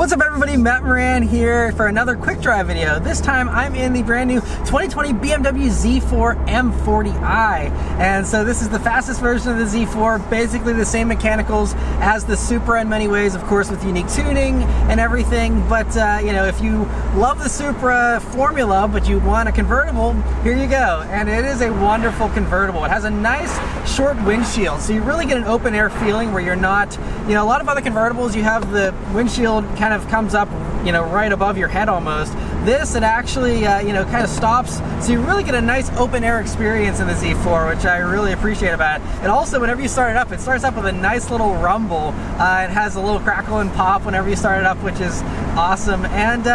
What's up everybody, Matt Maran here for another quick drive video. This time I'm in the brand new 2020 BMW Z4 M40i. And so this is the fastest version of the Z4, basically the same mechanicals as the Supra in many ways, of course with unique tuning and everything. But you know, if you love the Supra formula but you want a convertible, here you go. And it is a wonderful convertible. It has a nice short windshield, so you really get an open air feeling where you're not, you know, a lot of other convertibles you have the windshield kind of comes up, you know, right above your head almost. This, it actually, you know, kind of stops, so you really get a nice open air experience in the Z4, which I really appreciate about it. And also, whenever you start it starts up with a nice little rumble. It has a little crackle and pop whenever you start it up, which is awesome. And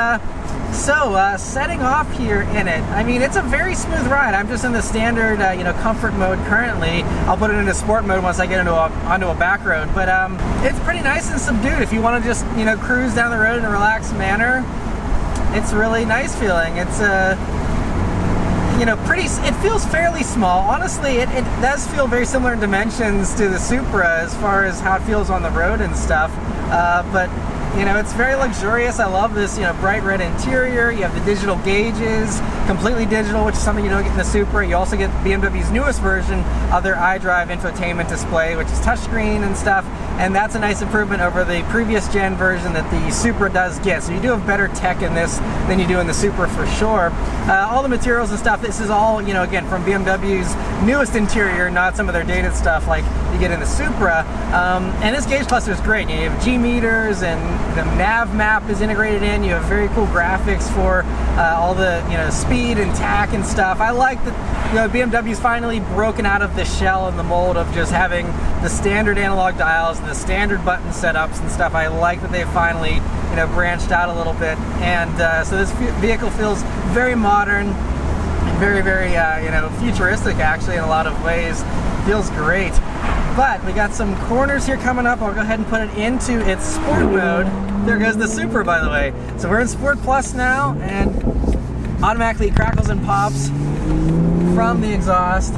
setting off here in it, I mean, it's a very smooth ride. I'm just in the standard, you know, comfort mode currently. I'll put it into sport mode once I get onto a back road. But it's pretty nice and subdued. If you want to just, you know, cruise down the road in a relaxed manner, it's really nice feeling. It's you know, it feels fairly small. Honestly, it does feel very similar in dimensions to the Supra as far as how it feels on the road and stuff. But you know, it's very luxurious. I love this, you know, bright red interior. You have the digital gauges, completely digital, which is something you don't get in the Supra. You also get BMW's newest version of their iDrive infotainment display, which is touchscreen and stuff. And that's a nice improvement over the previous gen version that the Supra does get. So you do have better tech in this than you do in the Supra for sure. All the materials and stuff, this is all, you know, again, from BMW's newest interior, not some of their dated stuff like you get in the Supra. And this gauge cluster is great. You have G meters and the nav map is integrated in. You have very cool graphics for all the, you know, speed and tack and stuff. I like that, you know, BMW's finally broken out of the shell and the mold of just having the standard analog dials and the standard button setups and stuff. I like that they finally, you know, branched out a little bit. And so this vehicle feels very modern, very, very, you know, futuristic actually in a lot of ways. Feels great. But we got some corners here coming up. I'll go ahead and put it into its sport mode. There goes the Supra, by the way. So we're in Sport Plus now, and automatically crackles and pops from the exhaust.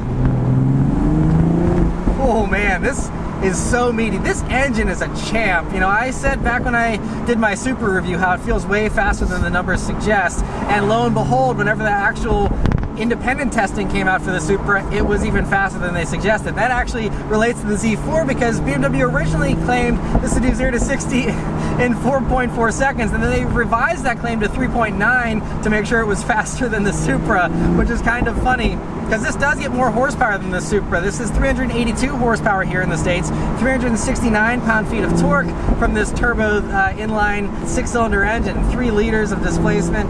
Oh man, this is so meaty. This engine is a champ. You know, I said back when I did my Supra review how it feels way faster than the numbers suggest, and lo and behold, whenever the actual independent testing came out for the Supra, it was even faster than they suggested. That actually relates to the Z4 because BMW originally claimed this would do 0 to 60 in 4.4 seconds, and then they revised that claim to 3.9 to make sure it was faster than the Supra, which is kind of funny because this does get more horsepower than the Supra. This is 382 horsepower here in the States, 369 pound-feet of torque from this turbo inline 6-cylinder engine, 3 liters of displacement.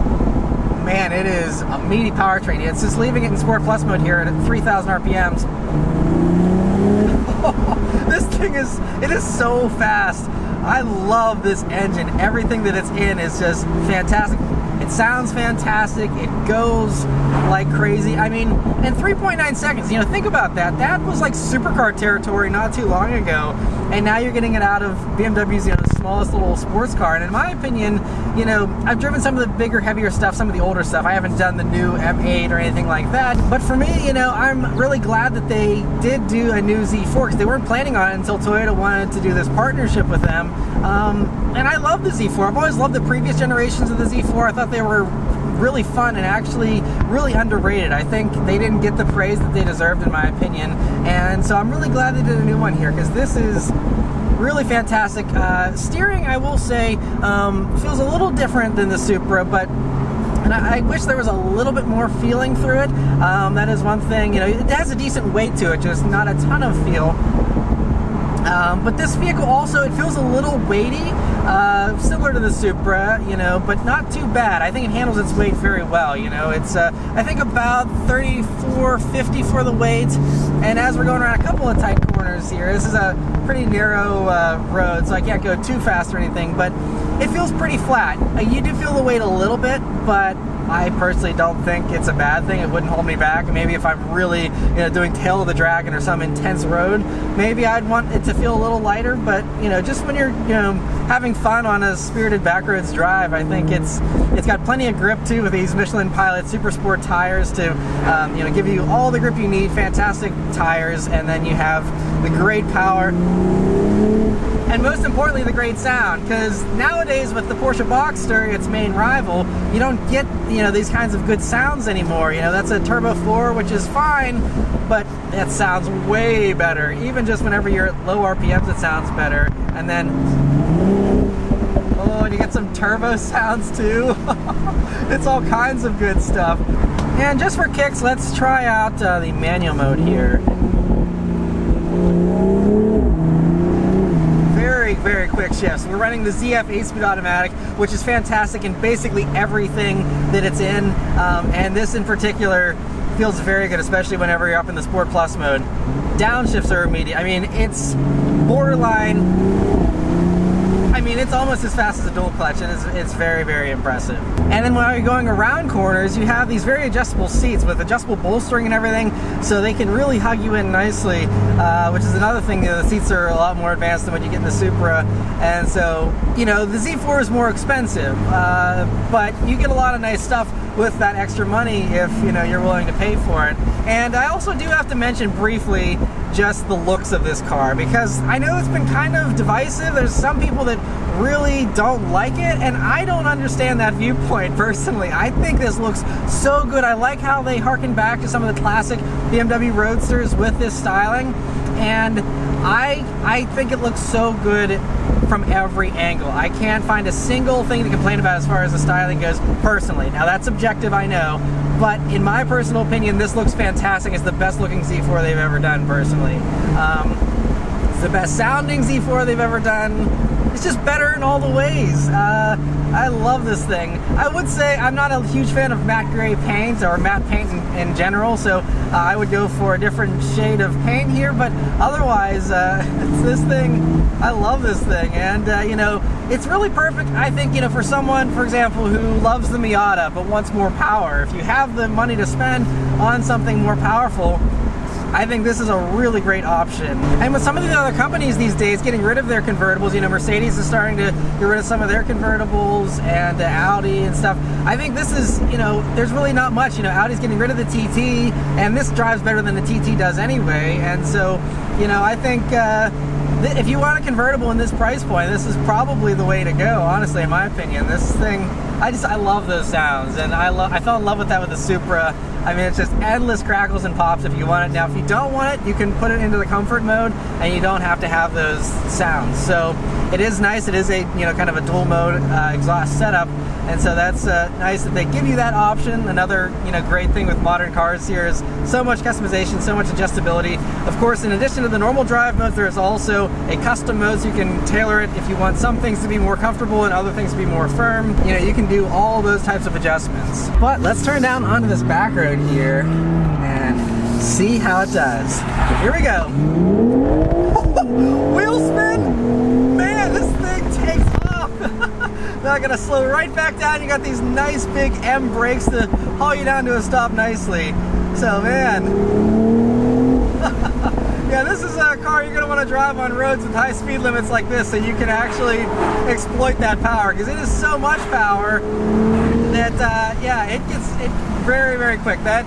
Man, it is a meaty powertrain. It's just leaving it in Sport Plus mode here at 3,000 RPMs. This thing is so fast. I love this engine. Everything that it's in is just fantastic. It sounds fantastic. It goes like crazy. I mean, in 3.9 seconds, you know, think about that. That was like supercar territory not too long ago. And now you're getting it out of BMW's, you know, the smallest little sports car. And in my opinion, you know, I've driven some of the bigger, heavier stuff, some of the older stuff. I haven't done the new M8 or anything like that. But for me, you know, I'm really glad that they did do a new Z4 because they weren't planning on it until Toyota wanted to do this partnership with them. And I love the Z4. I've always loved the previous generations of the Z4. I thought they were really fun and actually really underrated. I think they didn't get the praise that they deserved in my opinion. And so I'm really glad they did a new one here because this is really fantastic. Steering, I will say, feels a little different than the Supra, but and I wish there was a little bit more feeling through it. That is one thing. You know, it has a decent weight to it, just not a ton of feel. But this vehicle also, it feels a little weighty, similar to the Supra, you know, but not too bad. I think it handles its weight very well, you know. It's, I think about 34.50 for the weight, and as we're going around a couple of tight corners here, this is a pretty narrow road, so I can't go too fast or anything, but it feels pretty flat. You do feel the weight a little bit, but I personally don't think it's a bad thing. It wouldn't hold me back. Maybe if I'm really, you know, doing tail of the dragon or some intense road, maybe I'd want it to feel a little lighter. But you know, just when you're, you know, having fun on a spirited backroads drive, I think it's got plenty of grip too with these Michelin Pilot Super Sport tires to, you know, give you all the grip you need. Fantastic tires, and then you have the great power. And and most importantly, the great sound. Because nowadays with the Porsche Boxster, its main rival, you don't get, you know, these kinds of good sounds anymore. You know, that's a Turbo 4, which is fine, but that sounds way better. Even just whenever you're at low RPMs, it sounds better. And then, oh, and you get some turbo sounds too. It's all kinds of good stuff. And just for kicks, let's try out the manual mode here. Very, very quick shifts. We're running the ZF 8-speed automatic, which is fantastic in basically everything that it's in. And this in particular feels very good, especially whenever you're up in the Sport Plus mode. Downshifts are immediate. I mean, it's borderline. I mean, it's almost as fast as a dual clutch, and it's very, very impressive. And then while you're going around corners, you have these very adjustable seats with adjustable bolstering and everything, so they can really hug you in nicely, which is another thing. You know, the seats are a lot more advanced than what you get in the Supra, and so, you know, the Z4 is more expensive, but you get a lot of nice stuff with that extra money if, you know, you're willing to pay for it. And I also do have to mention briefly just the looks of this car, because I know it's been kind of divisive. There's some people that really don't like it, and I don't understand that viewpoint personally. I think this looks so good. I like how they harken back to some of the classic BMW Roadsters with this styling, and I think it looks so good from every angle. I can't find a single thing to complain about as far as the styling goes personally. Now that's subjective, I know, but in my personal opinion, this looks fantastic. It's the best looking Z4 they've ever done personally. It's the best sounding Z4 they've ever done. It's just better in all the ways. I love this thing. I would say I'm not a huge fan of matte gray paint or matte paint in general, so I would go for a different shade of paint here, but otherwise, it's this thing. I love this thing, and you know, it's really perfect, I think, you know, for someone, for example, who loves the Miata but wants more power. If you have the money to spend on something more powerful, I think this is a really great option. And with some of the other companies these days getting rid of their convertibles, you know, Mercedes is starting to get rid of some of their convertibles, and Audi and stuff. I think this is, you know, there's really not much. You know, Audi's getting rid of the TT, and this drives better than the TT does anyway. And so, you know, I think if you want a convertible in this price point, this is probably the way to go, honestly, in my opinion. This thing, I love those sounds, and I fell in love with that with the Supra. I mean, it's just endless crackles and pops if you want it. Now, if you don't want it, you can put it into the comfort mode, and you don't have to have those sounds. So it is nice. It is a, you know, kind of a dual mode exhaust setup, and so that's nice that they give you that option. Another, you know, great thing with modern cars here is so much customization, so much adjustability. Of course, in addition to the normal drive modes, there is also a custom mode, so you can tailor it if you want some things to be more comfortable and other things to be more firm. You know, you can do all those types of adjustments. But let's turn down onto this back road here and see how it does. Here we go. Wheel spin? Man, this thing takes off. Now I'm gonna slow right back down. You got these nice big M brakes to haul you down to a stop nicely. So, man. Yeah, this is a car you're gonna want to drive on roads with high speed limits like this, so you can actually exploit that power, because it is so much power that yeah, it gets very, very quick. That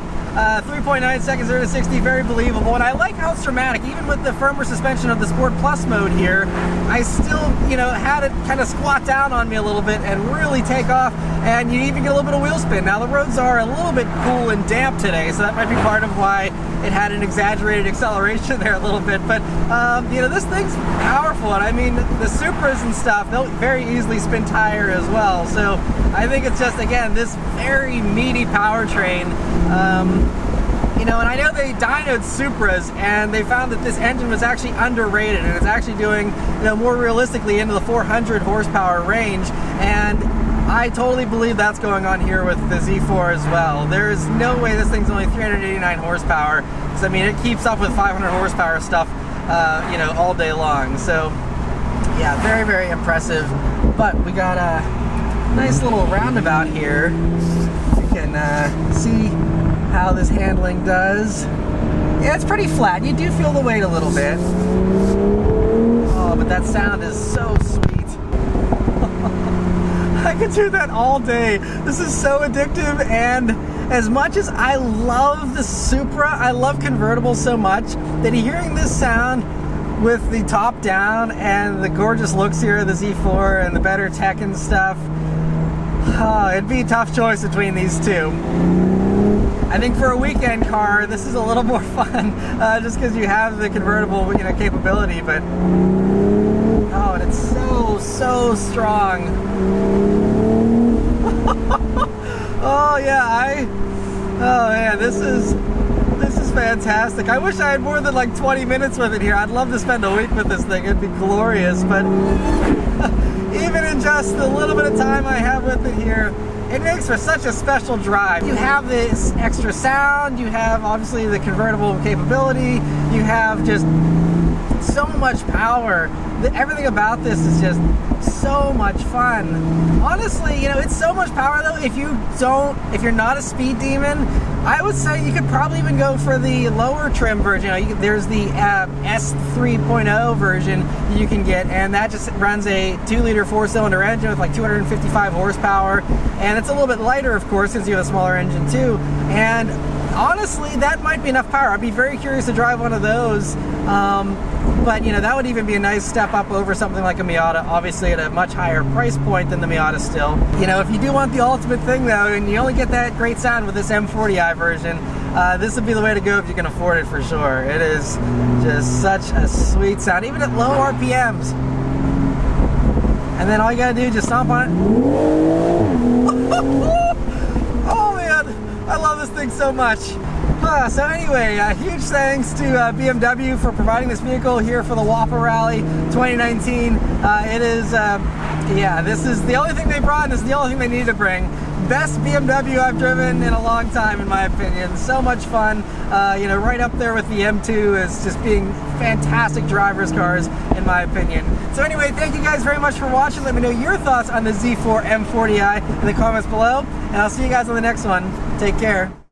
3.9 seconds 0 to 60, very believable. And I like how it's dramatic. Even with the firmer suspension of the Sport Plus mode here, I still, you know, had it kind of squat down on me a little bit and really take off, and you even get a little bit of wheel spin. Now, the roads are a little bit cool and damp today, so that might be part of why it had an exaggerated acceleration there a little bit. But, you know, this thing's powerful, and I mean, the Supras and stuff, they'll very easily spin tire as well. So I think it's just, again, this very meaty powertrain. You know, and I know they dynoed Supras, and they found that this engine was actually underrated, and it's actually doing, you know, more realistically into the 400 horsepower range, and I totally believe that's going on here with the Z4 as well. There's no way this thing's only 389 horsepower, because I mean, it keeps up with 500 horsepower stuff, you know, all day long. So yeah, very, very impressive. But we got a nice little roundabout here. You can see how this handling does. Yeah, it's pretty flat. You do feel the weight a little bit. Oh, but that sound is so sweet. I could do that all day. This is so addictive, and as much as I love the Supra, I love convertibles so much that hearing this sound with the top down and the gorgeous looks here of the Z4 and the better tech and stuff, it'd be a tough choice between these two. I think for a weekend car, this is a little more fun, just because you have the convertible, capability. But oh, and it's so strong. Oh yeah, oh man, this is fantastic. I wish I had more than like 20 minutes with it here. I'd love to spend a week with this thing. It'd be glorious. But even in just the little bit of time I have with it here, it makes for such a special drive. You have this extra sound, you have obviously the convertible capability, you have just so much power. Everything about this is just so much fun. Honestly, it's so much power though. If you're not a speed demon, I would say you could probably even go for the lower trim version. There's the S3.0 version you can get, and that just runs a 2-liter 4-cylinder engine with like 255 horsepower, and it's a little bit lighter, of course, since you have a smaller engine too. And honestly, that might be enough power. I'd be very curious to drive one of those. But that would even be a nice step up over something like a Miata, obviously at a much higher price point than the Miata still. If you do want the ultimate thing though, and you only get that great sound with this M40i version, this would be the way to go if you can afford it for sure. It is just such a sweet sound, even at low RPMs. And then all you gotta do is just stomp on it. Oh man, I love this thing so much. So anyway, huge thanks to BMW for providing this vehicle here for the WAPA Rally 2019. It is, this is the only thing they brought, and this is the only thing they need to bring. Best BMW I've driven in a long time, in my opinion. So much fun. Right up there with the M2 as just being fantastic driver's cars, in my opinion. So anyway, thank you guys very much for watching. Let me know your thoughts on the Z4 M40i in the comments below, and I'll see you guys on the next one. Take care.